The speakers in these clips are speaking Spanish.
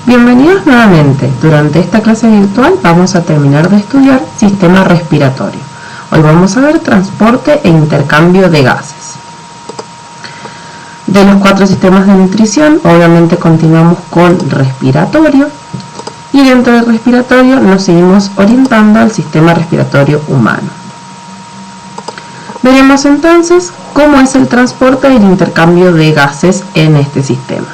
Bienvenidos nuevamente. Durante esta clase virtual vamos a terminar de estudiar sistema respiratorio. Hoy vamos a ver transporte e intercambio de gases. De los 4 sistemas de nutrición, obviamente continuamos con respiratorio y dentro del respiratorio nos seguimos orientando al sistema respiratorio humano. Veremos entonces cómo es el transporte y el intercambio de gases en este sistema.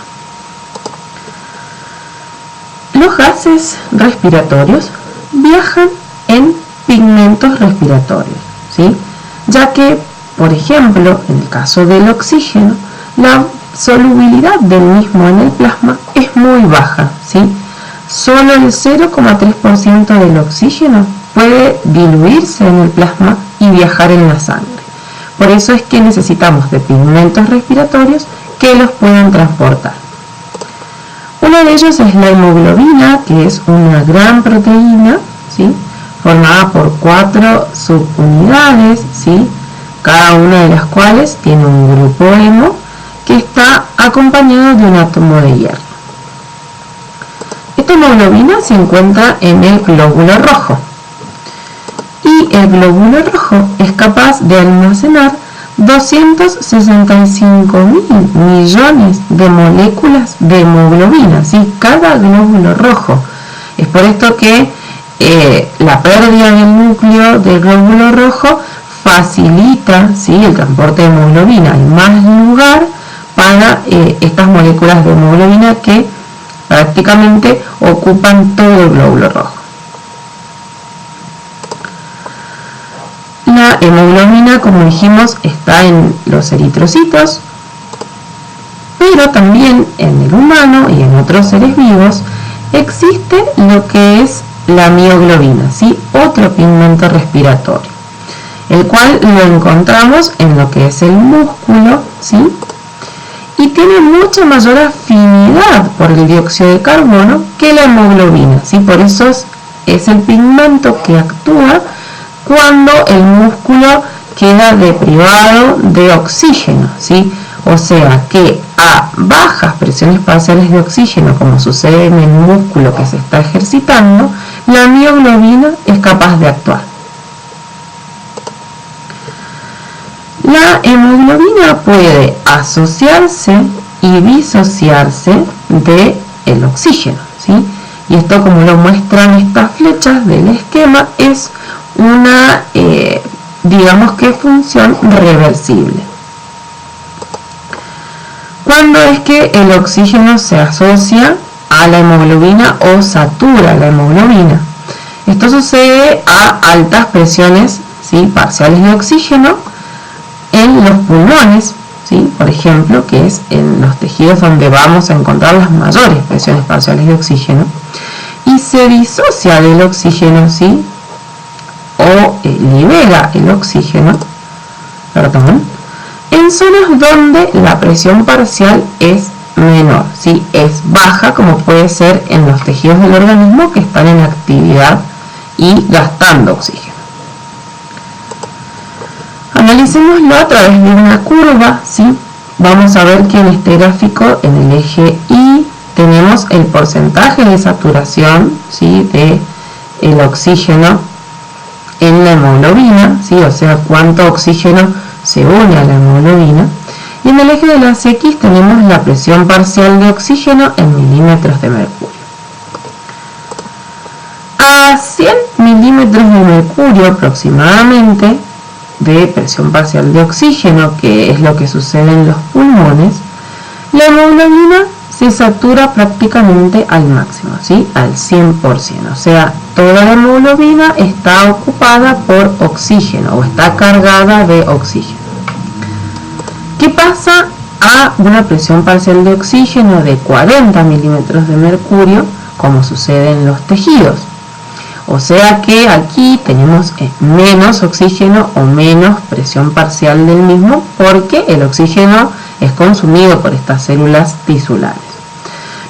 Los gases respiratorios viajan en pigmentos respiratorios, ¿sí? Ya que, por ejemplo, en el caso del oxígeno, la solubilidad del mismo en el plasma es muy baja, ¿sí? Solo el 0,3% del oxígeno puede diluirse en el plasma y viajar en la sangre. Por eso es que necesitamos de pigmentos respiratorios que los puedan transportar. Uno de ellos es la hemoglobina, que es una gran proteína, ¿sí? Formada por 4 subunidades, ¿sí? Cada una de las cuales tiene un grupo hemo que está acompañado de un átomo de hierro. Esta hemoglobina se encuentra en el glóbulo rojo y el glóbulo rojo es capaz de almacenar 265.000 millones de moléculas de hemoglobina, ¿sí? Cada glóbulo rojo. Es por esto que la pérdida del núcleo del glóbulo rojo facilita, ¿sí?, el transporte de hemoglobina. Hay más lugar para estas moléculas de hemoglobina que prácticamente ocupan todo el glóbulo rojo. La hemoglobina, como dijimos, está en los eritrocitos, pero también en el humano y en otros seres vivos existe lo que es la mioglobina, ¿sí? Otro pigmento respiratorio, el cual lo encontramos en lo que es el músculo, ¿sí? Y tiene mucha mayor afinidad por el dióxido de carbono que la hemoglobina, ¿sí? Por eso es el pigmento que actúa cuando el músculo queda deprivado de oxígeno, ¿sí? O sea que a bajas presiones parciales de oxígeno, como sucede en el músculo que se está ejercitando, la mioglobina es capaz de actuar. La hemoglobina puede asociarse y disociarse del oxígeno, ¿sí? Y esto, como lo muestran estas flechas del esquema, es una, digamos que función reversible. ¿Cuándo es que el oxígeno se asocia a la hemoglobina o satura la hemoglobina? Esto sucede a altas presiones, ¿sí?, parciales de oxígeno en los pulmones, ¿sí?, por ejemplo, que es en los tejidos donde vamos a encontrar las mayores presiones parciales de oxígeno, y se disocia del oxígeno, ¿sí?, o libera el oxígeno, en zonas donde la presión parcial es menor, ¿sí?, es baja, como puede ser en los tejidos del organismo que están en actividad y gastando oxígeno. Analicémoslo a través de una curva, ¿sí? Vamos a ver que en este gráfico, en el eje Y, tenemos el porcentaje de saturación, ¿sí?, del oxígeno en la hemoglobina, ¿sí?, o sea, cuánto oxígeno se une a la hemoglobina. Y en el eje de las X tenemos la presión parcial de oxígeno en milímetros de mercurio. A 100 milímetros de mercurio aproximadamente de presión parcial de oxígeno, que es lo que sucede en los pulmones, la hemoglobina se satura prácticamente al máximo, ¿sí?, al 100%, o sea, toda la hemoglobina está ocupada por oxígeno o está cargada de oxígeno. ¿Qué pasa a una presión parcial de oxígeno de 40 milímetros de mercurio, como sucede en los tejidos? O sea que aquí tenemos menos oxígeno o menos presión parcial del mismo, porque el oxígeno es consumido por estas células tisulares.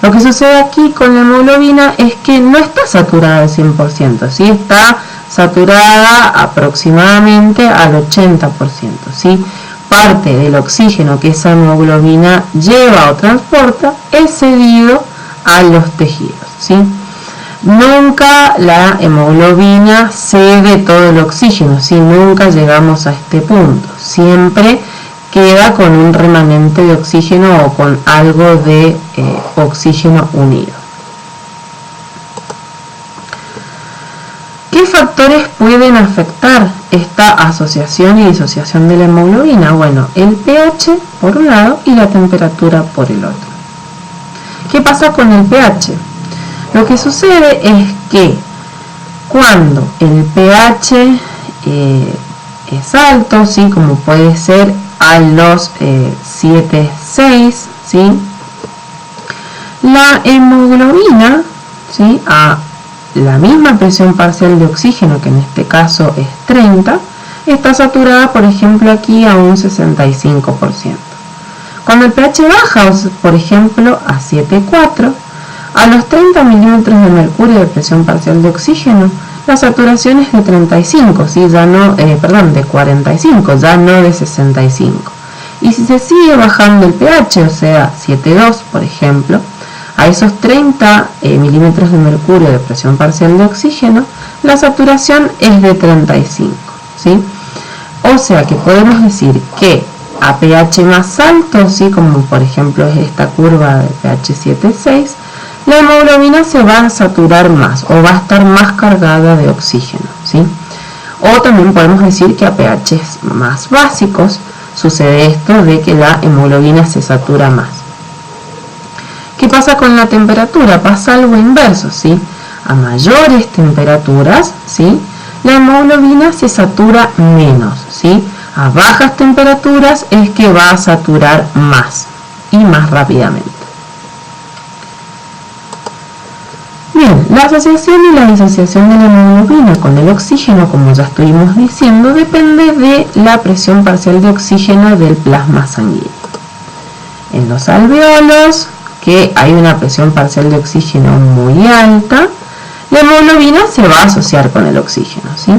Lo que sucede aquí con la hemoglobina es que no está saturada al 100%, ¿sí? Está saturada aproximadamente al 80%, ¿sí? Parte del oxígeno que esa hemoglobina lleva o transporta es cedido a los tejidos, ¿sí? Nunca la hemoglobina cede todo el oxígeno, ¿sí? Nunca llegamos a este punto. Siempre queda con un remanente de oxígeno o con algo de oxígeno unido. ¿Qué factores pueden afectar esta asociación y disociación de la hemoglobina? Bueno, el pH por un lado y la temperatura por el otro. ¿Qué pasa con el pH? Lo que sucede es que cuando el pH es alto, ¿sí? Como puede ser a los 7,6, ¿sí? La hemoglobina, ¿sí? A la misma presión parcial de oxígeno, que en este caso es 30, está saturada, por ejemplo, aquí a un 65%. Cuando el pH baja, por ejemplo, a 7,4, a los 30 milímetros de mercurio de presión parcial de oxígeno, la saturación es de 35, ¿sí? Ya no, de 45, ya no de 65. Y si se sigue bajando el pH, o sea, 7,2, por ejemplo, a esos 30 milímetros de mercurio de presión parcial de oxígeno, la saturación es de 35, ¿sí? O sea que podemos decir que a pH más alto, ¿sí? Como por ejemplo es esta curva de pH 7,6, la hemoglobina se va a saturar más o va a estar más cargada de oxígeno, ¿sí? O también podemos decir que a pHs más básicos sucede esto de que la hemoglobina se satura más. ¿Qué pasa con la temperatura? Pasa algo inverso, ¿sí? A mayores temperaturas, ¿sí? La hemoglobina se satura menos, ¿sí? A bajas temperaturas es que va a saturar más y más rápidamente. Bien, la asociación y la disociación de la hemoglobina con el oxígeno, como ya estuvimos diciendo, depende de la presión parcial de oxígeno del plasma sanguíneo. En los alveolos, que hay una presión parcial de oxígeno muy alta, la hemoglobina se va a asociar con el oxígeno, ¿sí?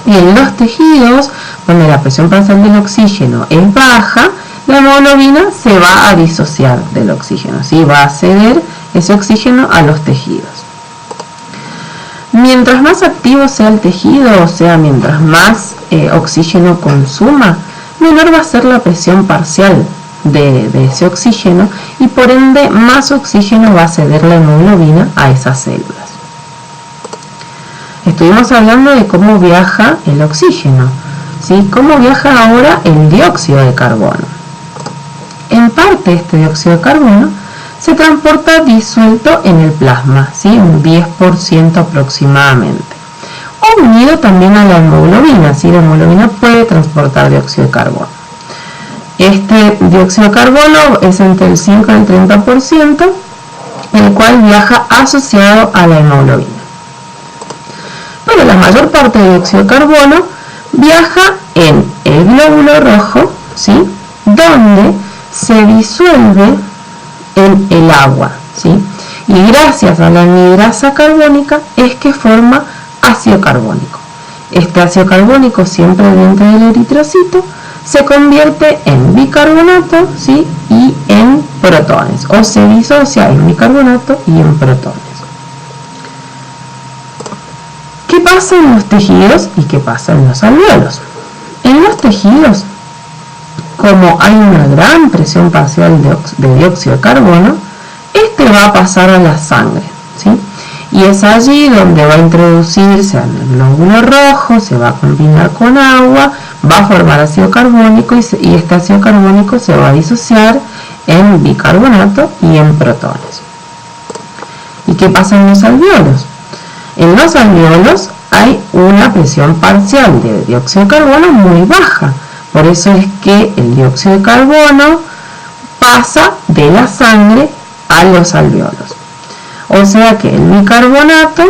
Y en los tejidos, donde la presión parcial del oxígeno es baja, la hemoglobina se va a disociar del oxígeno, ¿sí? Va a ceder ese oxígeno a los tejidos. Mientras más activo sea el tejido, o sea, mientras más oxígeno consuma, menor va a ser la presión parcial de ese oxígeno y por ende más oxígeno va a ceder la hemoglobina a esas células. Estuvimos hablando de cómo viaja el oxígeno, ¿sí? ¿Cómo viaja ahora el dióxido de carbono? En parte este dióxido de carbono se transporta disuelto en el plasma, ¿sí? Un 10% aproximadamente. O unido también a la hemoglobina, ¿sí? La hemoglobina puede transportar dióxido de carbono. Este dióxido de carbono es entre el 5 y el 30%, el cual viaja asociado a la hemoglobina. Pero la mayor parte del dióxido de carbono viaja en el glóbulo rojo, ¿sí? Donde se disuelve en el agua, ¿sí? Y gracias a la anhidrasa carbónica es que forma ácido carbónico. Este ácido carbónico, siempre dentro del eritrocito, se convierte en bicarbonato, ¿sí? Y en protones, o se disocia en bicarbonato y en protones. ¿Qué pasa en los tejidos y qué pasa en los alveolos? En los tejidos, como hay una gran presión parcial de dióxido de carbono, este va a pasar a la sangre, ¿sí? Y es allí donde va a introducirse en el glóbulo rojo, se va a combinar con agua, va a formar ácido carbónico y este ácido carbónico se va a disociar en bicarbonato y en protones. ¿Y qué pasa en los alveolos? En los alveolos hay una presión parcial de dióxido de carbono muy baja. Por eso es que el dióxido de carbono pasa de la sangre a los alveolos. O sea que el bicarbonato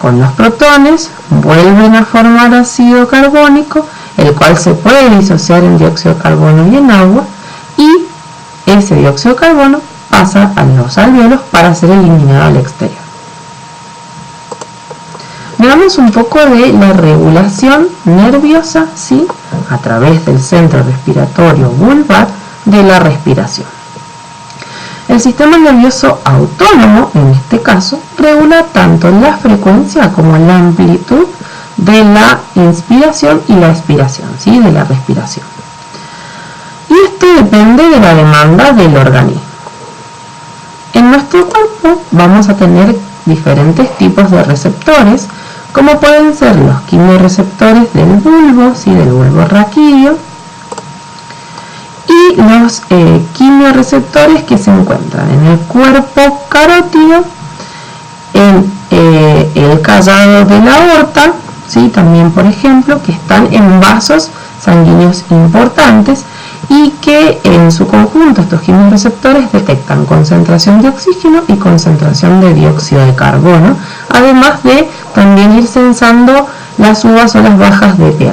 con los protones vuelven a formar ácido carbónico, el cual se puede disociar en dióxido de carbono y en agua, y ese dióxido de carbono pasa a los alveolos para ser eliminado al exterior. Veamos un poco de la regulación nerviosa, ¿sí? A través del centro respiratorio vulvar de la respiración. El sistema nervioso autónomo, en este caso, regula tanto la frecuencia como la amplitud de la inspiración y la expiración, ¿sí? De la respiración. Y esto depende de la demanda del organismo. En nuestro cuerpo vamos a tener diferentes tipos de receptores, como pueden ser los quimioreceptores del bulbo, ¿sí? Del bulbo raquídeo, y los quimioreceptores que se encuentran en el cuerpo carótido, en el callado de la aorta, ¿sí? También, por ejemplo, que están en vasos sanguíneos importantes y que en su conjunto estos quimioreceptores detectan concentración de oxígeno y concentración de dióxido de carbono, además de también ir sensando las subas o las bajas de pH.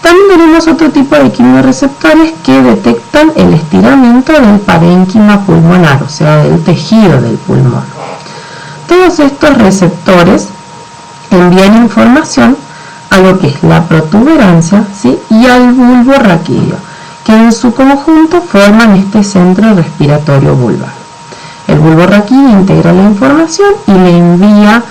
También tenemos otro tipo de quimioreceptores que detectan el estiramiento del parénquima pulmonar, o sea, del tejido del pulmón. Todos estos receptores envían información a lo que es la protuberancia, ¿sí? Y al bulbo raquídeo, que en su conjunto forman este centro respiratorio vulvar. El bulbo raquídeo integra la información y le envía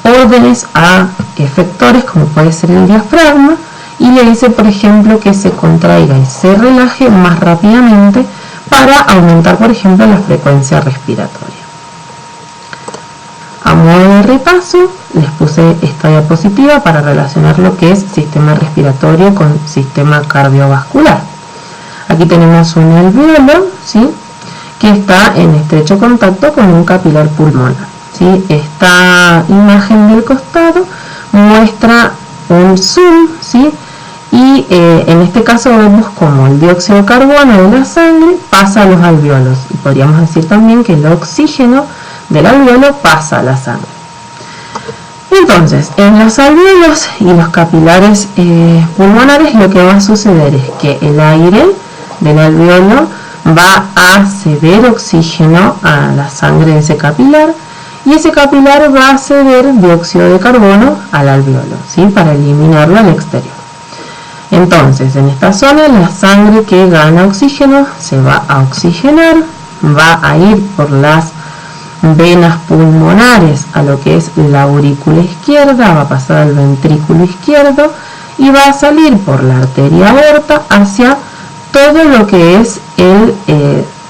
órdenes a efectores como puede ser el diafragma, y le dice, por ejemplo, que se contraiga y se relaje más rápidamente para aumentar, por ejemplo, la frecuencia respiratoria. A modo de repaso, les puse esta diapositiva para relacionar lo que es sistema respiratorio con sistema cardiovascular. Aquí tenemos un alveolo, ¿sí? Que está en estrecho contacto con un capilar pulmonar, ¿sí? Esta imagen del costado muestra un zoom, ¿sí? Y en este caso vemos como el dióxido de carbono de la sangre pasa a los alveolos, y podríamos decir también que el oxígeno del alveolo pasa a la sangre. Entonces, en los alveolos y los capilares pulmonares lo que va a suceder es que el aire del alveolo va a ceder oxígeno a la sangre de ese capilar, y ese capilar va a ceder dióxido de carbono al alveolo, ¿sí? Para eliminarlo al exterior. Entonces, en esta zona la sangre que gana oxígeno se va a oxigenar, va a ir por las venas pulmonares a lo que es la aurícula izquierda, va a pasar al ventrículo izquierdo y va a salir por la arteria aorta hacia todo lo que es el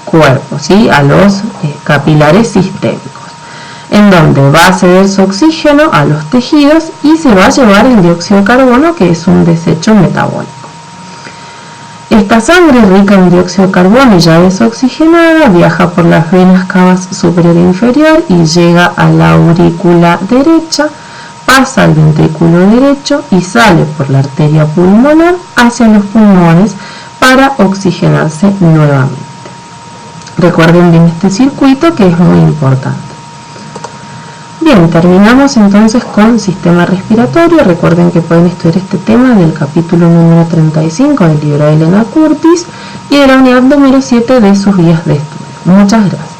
cuerpo, ¿sí? A los capilares sistémicos, en donde va a ceder su oxígeno a los tejidos y se va a llevar el dióxido de carbono, que es un desecho metabólico. Esta sangre rica en dióxido de carbono y ya desoxigenada viaja por las venas cavas superior e inferior y llega a la aurícula derecha, pasa al ventrículo derecho y sale por la arteria pulmonar hacia los pulmones para oxigenarse nuevamente. Recuerden bien este circuito, que es muy importante. Bien, terminamos entonces con sistema respiratorio. Recuerden que pueden estudiar este tema del capítulo número 35 del libro de Elena Curtis y de la unidad número 7 de sus guías de estudio. Muchas gracias.